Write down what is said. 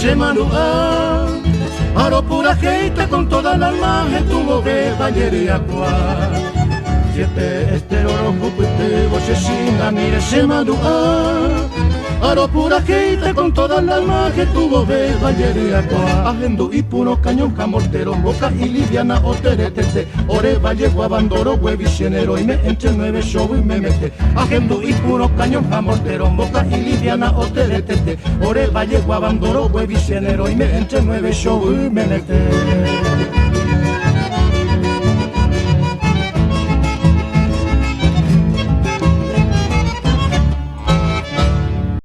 Chemanua, aro pura gente con toda la alma, estuvo de Valleria-Cuá. Siete estero rojo, puite, bochechina, mire, Chemanua. Aro pura gente con toda la alma que tuvo de Valleria-Cuá. Agendo y puro cañón, camortero, boca y liviana, oteretete. Ore valle, guabandoro, huevicenero, y me entre 9 show y me mete. Agendo y puro cañón, camortero, boca y liviana, oteretete. Ore valle, guabandoro, huevicenero, y me entre 9 show y me mete.